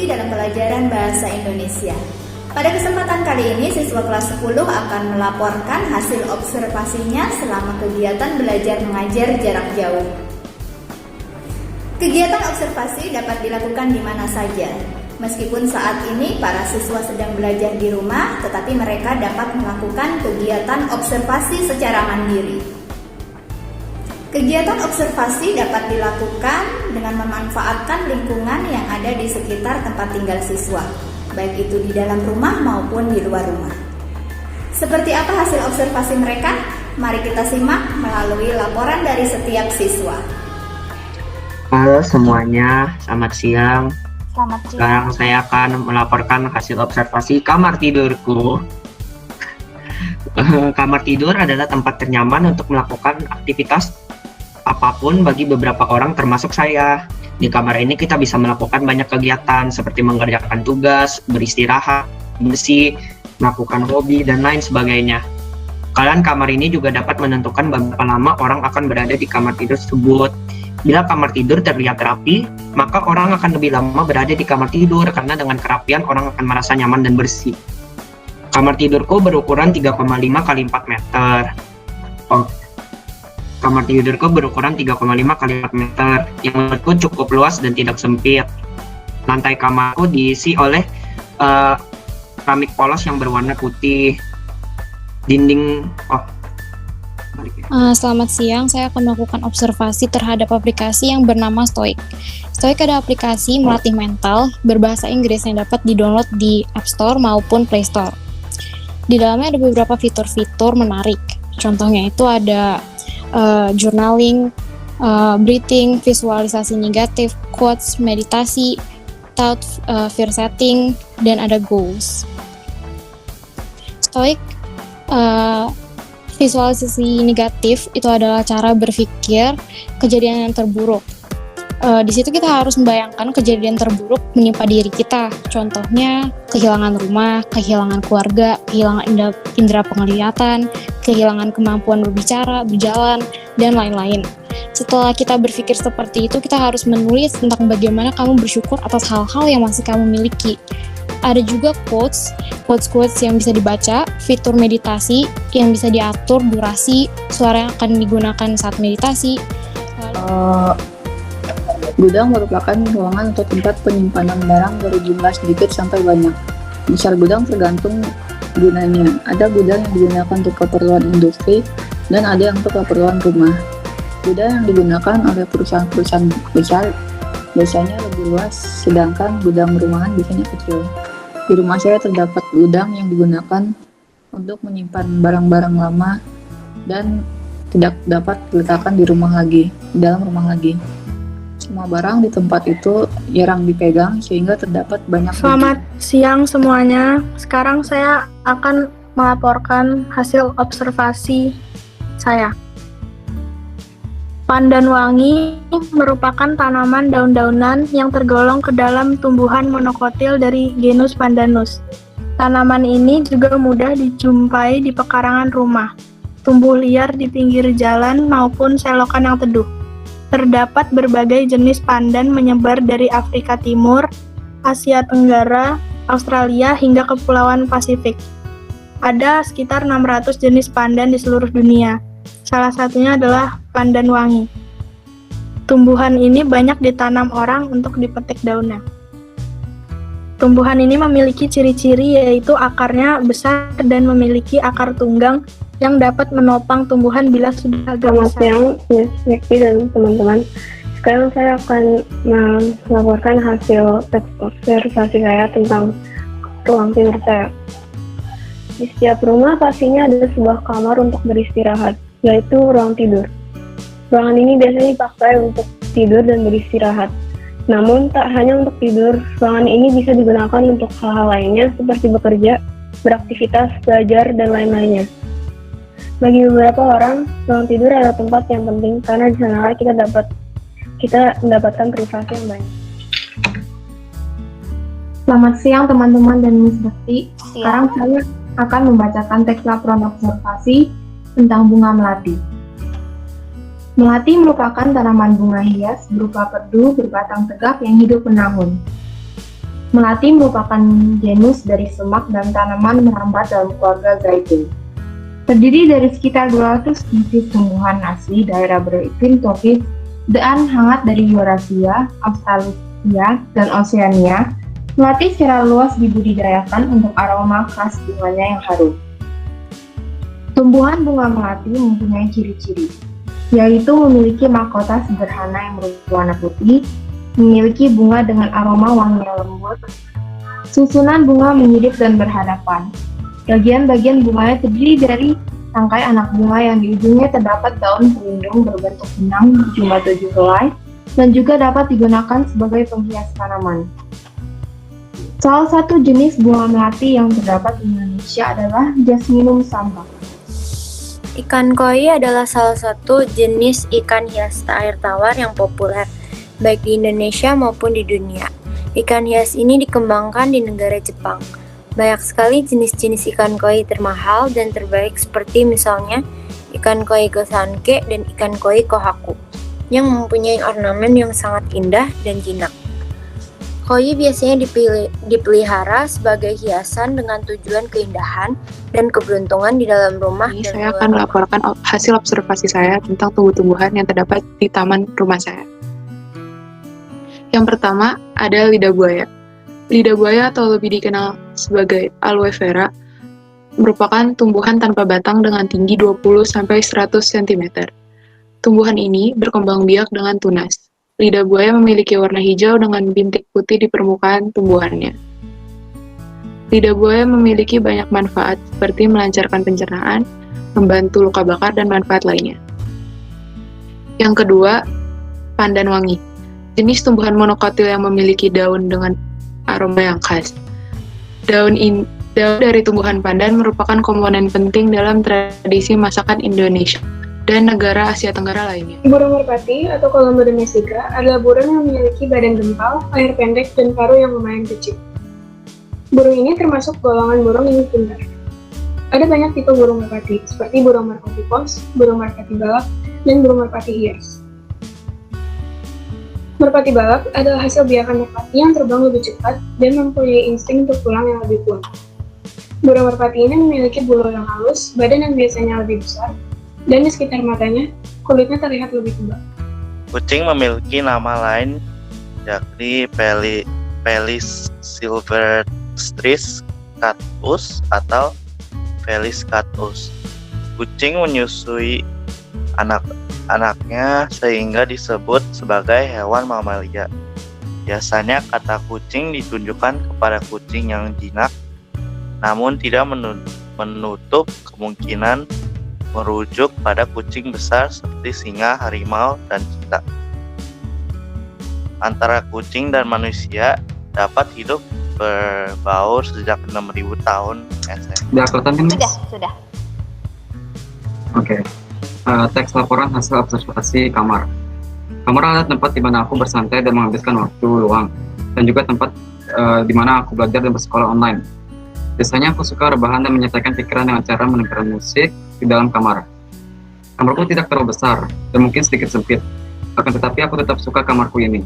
mengikuti dalam pelajaran Bahasa Indonesia. Pada kesempatan kali ini, siswa kelas 10 akan melaporkan hasil observasinya selama kegiatan belajar mengajar jarak jauh. Kegiatan observasi dapat dilakukan di mana saja. Meskipun saat ini para siswa sedang belajar di rumah, tetapi mereka dapat melakukan kegiatan observasi secara mandiri. Kegiatan observasi dapat dilakukan dengan memanfaatkan lingkungan yang ada di sekitar tempat tinggal siswa, baik itu di dalam rumah maupun di luar rumah. Seperti apa hasil observasi mereka? Mari kita simak melalui laporan dari setiap siswa. Halo semuanya, selamat siang. Selamat siang. Sekarang saya akan melaporkan hasil observasi kamar tidurku. Kamar tidur adalah tempat ternyaman untuk melakukan aktivitas apapun bagi beberapa orang termasuk saya. Di kamar ini kita bisa melakukan banyak kegiatan seperti mengerjakan tugas, beristirahat, bersih, melakukan hobi, dan lain sebagainya. Kalian kamar ini juga dapat menentukan berapa lama orang akan berada di kamar tidur tersebut. Bila kamar tidur terlihat rapi, maka orang akan lebih lama berada di kamar tidur karena dengan kerapian orang akan merasa nyaman dan bersih. Kamar tidurku berukuran 3,5 x 4 meter. Kamar tidurku berukuran 3,5 x 4 meter, yang menurutku cukup luas dan tidak sempit. Lantai kamarku diisi oleh keramik polos yang berwarna putih. Selamat siang, saya akan melakukan observasi terhadap aplikasi yang bernama Stoic. Stoic adalah aplikasi melatih mental berbahasa Inggris yang dapat di-download di App Store maupun Play Store. Di dalamnya ada beberapa fitur-fitur menarik. Contohnya itu ada journaling, breathing, visualisasi negatif, quotes, meditasi, thought, fear setting, dan ada goals. Stoic visualisasi negatif itu adalah cara berpikir kejadian yang terburuk. Di situ kita harus membayangkan kejadian terburuk menimpa diri kita. Contohnya kehilangan rumah, kehilangan keluarga, kehilangan indera penglihatan, kehilangan kemampuan berbicara, berjalan, dan lain-lain. Setelah kita berpikir seperti itu, kita harus menulis tentang bagaimana kamu bersyukur atas hal-hal yang masih kamu miliki. Ada juga quotes yang bisa dibaca, fitur meditasi yang bisa diatur durasi, suara yang akan digunakan saat meditasi. Gudang merupakan ruangan atau tempat penyimpanan barang dari jumlah sedikit sampai banyak. Besar gudang tergantung gunanya. Ada gudang yang digunakan untuk keperluan industri dan ada yang untuk keperluan rumah. Gudang yang digunakan oleh perusahaan-perusahaan besar biasanya lebih luas, sedangkan gudang rumahan biasanya kecil. Di rumah saya terdapat gudang yang digunakan untuk menyimpan barang-barang lama dan tidak dapat diletakkan di dalam rumah lagi. Semua barang di tempat itu jarang dipegang sehingga terdapat banyak. Selamat siang semuanya. Sekarang saya akan melaporkan hasil observasi saya. Pandan wangi merupakan tanaman daun-daunan yang tergolong ke dalam tumbuhan monokotil dari genus Pandanus. Tanaman ini juga mudah dijumpai di pekarangan rumah, tumbuh liar di pinggir jalan maupun selokan yang teduh. Terdapat berbagai jenis pandan menyebar dari Afrika Timur, Asia Tenggara, Australia hingga Kepulauan Pasifik. Ada sekitar 600 jenis pandan di seluruh dunia. Salah satunya adalah pandan wangi. Tumbuhan ini banyak ditanam orang untuk dipetik daunnya. Tumbuhan ini memiliki ciri-ciri yaitu akarnya besar dan memiliki akar tunggang yang dapat menopang tumbuhan bila sudah agak besar. Selamat siang, Miss Mekti dan teman-teman. Sekarang saya akan melaporkan hasil observasi saya tentang ruang tidur saya. Di setiap rumah pastinya ada sebuah kamar untuk beristirahat, yaitu ruang tidur. Ruangan ini biasanya dipakai untuk tidur dan beristirahat. Namun, tak hanya untuk tidur, ruangan ini bisa digunakan untuk hal-hal lainnya seperti bekerja, beraktivitas, belajar, dan lain-lainnya. Bagi beberapa orang, ruang tidur adalah tempat yang penting karena di sana kita mendapatkan privasi yang banyak. Selamat siang teman-teman dan Miss Bekti. Sekarang saya akan membacakan teks laporan observasi tentang bunga melati. Melati merupakan tanaman bunga hias berupa perdu berbatang tegap yang hidup menahun. Melati merupakan genus dari semak dan tanaman merambat dalam keluarga Zaitun. Terdiri dari sekitar 200 spesies tumbuhan asli daerah beriklim tropis dan hangat dari Eurasia, Australia, dan Oseania. Melati secara luas dibudidayakan untuk aroma khas bunganya yang harum. Tumbuhan bunga melati mempunyai ciri-ciri, yaitu memiliki mahkota sederhana yang berwarna putih, memiliki bunga dengan aroma wangi yang lembut, susunan bunga menyirip dan berhadapan. Bagian-bagian bunganya terdiri dari tangkai anak bunga yang di ujungnya terdapat daun pelindung berbentuk benang berjumlah 7 helai dan juga dapat digunakan sebagai penghias tanaman. Salah satu jenis bunga melati yang terdapat di Indonesia adalah Jasminum samba. Ikan koi adalah salah satu jenis ikan hias air tawar yang populer, baik di Indonesia maupun di dunia. Ikan hias ini dikembangkan di negara Jepang. Banyak sekali jenis-jenis ikan koi termahal dan terbaik seperti misalnya ikan koi gosanke dan ikan koi kohaku, yang mempunyai ornamen yang sangat indah dan jinak. Koi biasanya dipelihara sebagai hiasan dengan tujuan keindahan dan keberuntungan di dalam rumah. Saya akan melaporkan hasil observasi saya tentang tumbuh-tumbuhan yang terdapat di taman rumah saya. Yang pertama ada lidah buaya. Lidah buaya atau lebih dikenal sebagai aloe vera merupakan tumbuhan tanpa batang dengan tinggi 20-100 cm. Tumbuhan ini berkembang biak dengan tunas. Lidah buaya memiliki warna hijau dengan bintik putih di permukaan tumbuhannya. Lidah buaya memiliki banyak manfaat seperti melancarkan pencernaan, membantu luka bakar, dan manfaat lainnya. Yang kedua, pandan wangi. Jenis tumbuhan monokotil yang memiliki daun dengan aroma yang khas. Daun dari tumbuhan pandan merupakan komponen penting dalam tradisi masakan Indonesia dan negara Asia Tenggara lainnya. Burung merpati atau Colombo domestica adalah burung yang memiliki badan gempal, leher pendek, dan paruh yang lumayan kecil. Burung ini termasuk golongan burung yang pintar. Ada banyak tipe burung merpati, seperti burung merpati pos, burung merpati balap, dan burung merpati hias. Merpati balap adalah hasil biakan merpati yang terbang lebih cepat dan mempunyai insting untuk pulang yang lebih kuat. Burung merpati ini memiliki bulu yang halus, badan yang biasanya lebih besar, dan di sekitar matanya, kulitnya terlihat lebih tebal. Kucing memiliki nama lain, yakni Felis silvestris catus atau Felis catus. Kucing menyusui anak-anaknya sehingga disebut sebagai hewan mamalia. Biasanya kata kucing ditunjukkan kepada kucing yang jinak, namun tidak menutup kemungkinan merujuk pada kucing besar seperti singa, harimau, dan cheetah. Antara kucing dan manusia dapat hidup berbaur sejak 6.000 tahun SM. Sudah kelihatan kan? Sudah. Oke. Teks laporan hasil observasi kamar. Kamar adalah tempat di mana aku bersantai dan menghabiskan waktu luang, dan juga tempat di mana aku belajar dan bersekolah online. Biasanya aku suka rebahan dan menyelesaikan pikiran dengan cara mendengarkan musik di dalam kamar. Kamarku tidak terlalu besar dan mungkin sedikit sempit, akan tetapi aku tetap suka kamarku ini.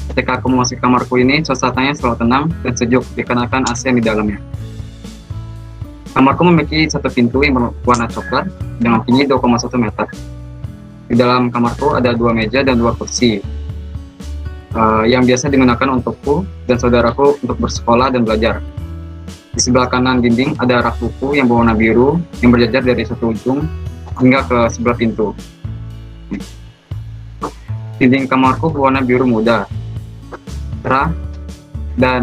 Ketika aku memasuki kamarku ini, suasananya selalu tenang dan sejuk dikarenakan AC di dalamnya. Kamarku memiliki satu pintu yang berwarna coklat dengan tinggi 2,1 meter. Di dalam kamarku ada 2 meja dan 2 kursi yang biasa digunakan untukku dan saudaraku untuk bersekolah dan belajar. Di sebelah kanan dinding ada rak buku yang berwarna biru yang berjajar dari satu ujung hingga ke sebelah pintu. Dinding kamarku berwarna biru muda, cerah, dan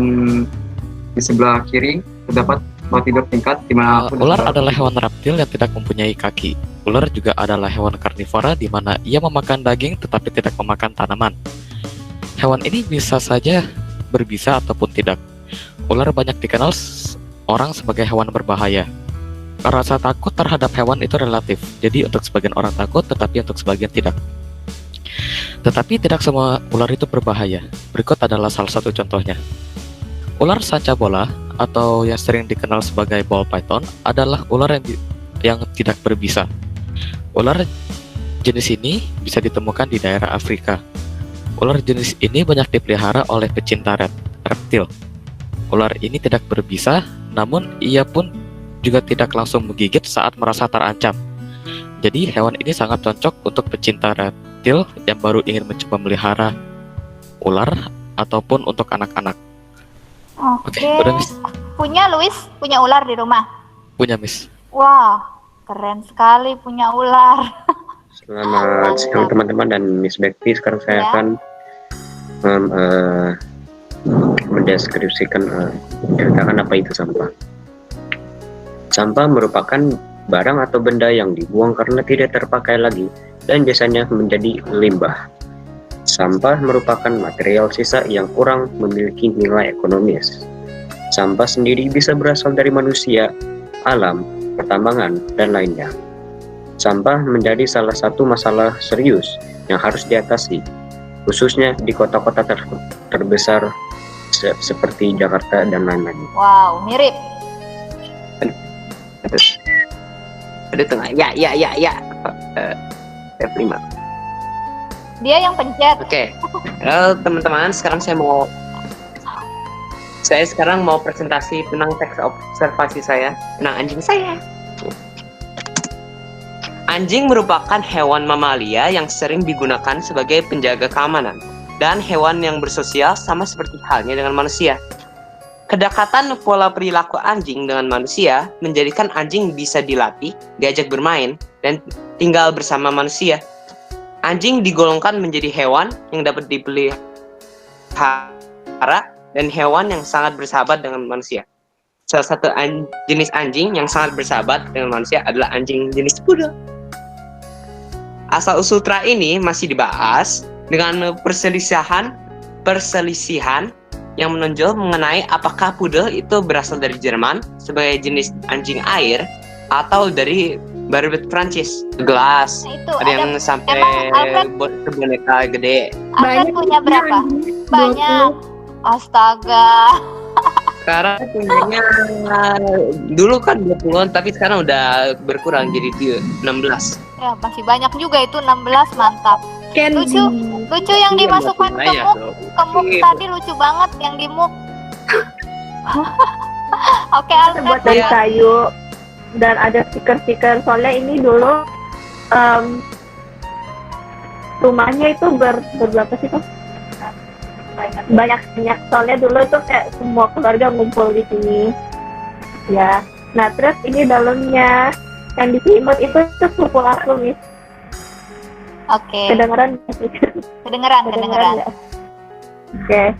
di sebelah kiri terdapat tempat tidur tingkat di mana ular adalah hewan reptil yang tidak mempunyai kaki. Ular juga adalah hewan karnivora di mana ia memakan daging tetapi tidak memakan tanaman. Hewan ini bisa saja berbisa ataupun tidak. Ular banyak dikenal orang sebagai hewan berbahaya. Rasa takut terhadap hewan itu relatif. Jadi untuk sebagian orang takut, tetapi untuk sebagian tidak. Tetapi tidak semua ular itu berbahaya. Berikut adalah salah satu contohnya. Ular sanca bola atau yang sering dikenal sebagai ball python adalah ular yang tidak berbisa. Ular jenis ini bisa ditemukan di daerah Afrika. Ular jenis ini banyak dipelihara oleh pecinta reptil. Ular ini tidak berbisa, namun ia pun juga tidak langsung menggigit saat merasa terancam. Jadi hewan ini sangat cocok untuk pecinta reptil yang baru ingin mencoba melihara ular ataupun untuk anak-anak. Oke. Udah, Miss. Punya Luis, punya ular di rumah? Punya, Miss. Wah, keren sekali punya ular. Selamat siang teman-teman dan Miss Bekti. Sekarang saya Ya. akan mendeskripsikan ceritakan apa itu sampah. Sampah merupakan barang atau benda yang dibuang karena tidak terpakai lagi dan biasanya menjadi limbah. Sampah merupakan material sisa yang kurang memiliki nilai ekonomis. Sampah sendiri bisa berasal dari manusia, alam, pertambangan, dan lainnya. Sampah menjadi salah satu masalah serius yang harus diatasi, khususnya di kota-kota terbesar seperti Jakarta dan lain-lain. Wow, mirip. Ada tengah. Ya. F5. Dia yang pencet. Oke. Halo teman-teman, sekarang saya sekarang mau presentasi tentang teks observasi saya tentang anjing saya. Anjing merupakan hewan mamalia yang sering digunakan sebagai penjaga keamanan dan hewan yang bersosial sama seperti halnya dengan manusia. Kedekatan pola perilaku anjing dengan manusia menjadikan anjing bisa dilatih, diajak bermain, dan tinggal bersama manusia. Anjing digolongkan menjadi hewan yang dapat dipelihara dan hewan yang sangat bersahabat dengan manusia. Salah satu jenis anjing yang sangat bersahabat dengan manusia adalah anjing jenis poodle. Asal-usul tra ini masih dibahas dengan perselisihan yang menonjol mengenai apakah poodle itu berasal dari Jerman sebagai jenis anjing air atau dari Barbet Prancis, gelas, ada yang sampai boneka gede. Alfred punya berapa? Banyak. Astaga. Sekarang punyanya dulu kan 20-an, tapi sekarang udah berkurang jadi 16. Ya, masih banyak juga itu 16, mantap. Lucu yang dimasukkan ke muk tadi lucu banget yang di muk. Oke, Alfred. Terbuat dari kayu dan ada stiker-stiker, soalnya ini dulu rumahnya itu berberapa sih tuh? Banyak soalnya dulu itu kayak semua keluarga ngumpul di sini ya. Nah terus ini dalamnya yang diselimut itu sepupu aku, Miss. Oke. Kedengeran ya? Oke.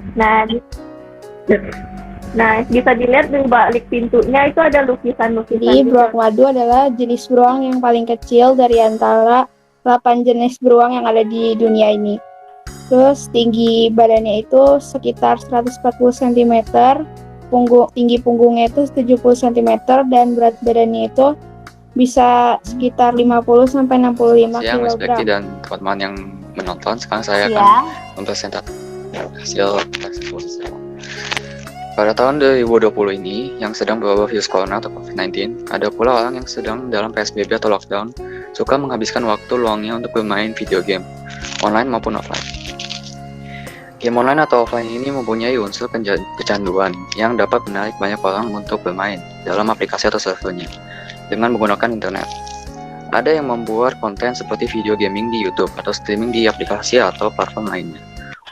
Nah bisa dilihat di balik pintunya itu ada lukisan-lukisan. Jadi beruang madu adalah jenis beruang yang paling kecil dari antara 8 jenis beruang yang ada di dunia ini. Terus tinggi badannya itu sekitar 140 cm, tinggi punggungnya itu 70 cm, dan berat badannya itu bisa sekitar 50-65 kg. Siang, Mas Bekti dan teman-teman yang menonton. Sekarang saya akan mempresentasikan hasil tes eksplosi. Pada tahun 2020 ini, yang sedang berwabah virus corona atau COVID-19, ada pula orang yang sedang dalam PSBB atau lockdown, suka menghabiskan waktu luangnya untuk bermain video game, online maupun offline. Game online atau offline ini mempunyai unsur kecanduan yang dapat menarik banyak orang untuk bermain dalam aplikasi atau servernya dengan menggunakan internet. Ada yang membuat konten seperti video gaming di YouTube atau streaming di aplikasi atau platform lainnya.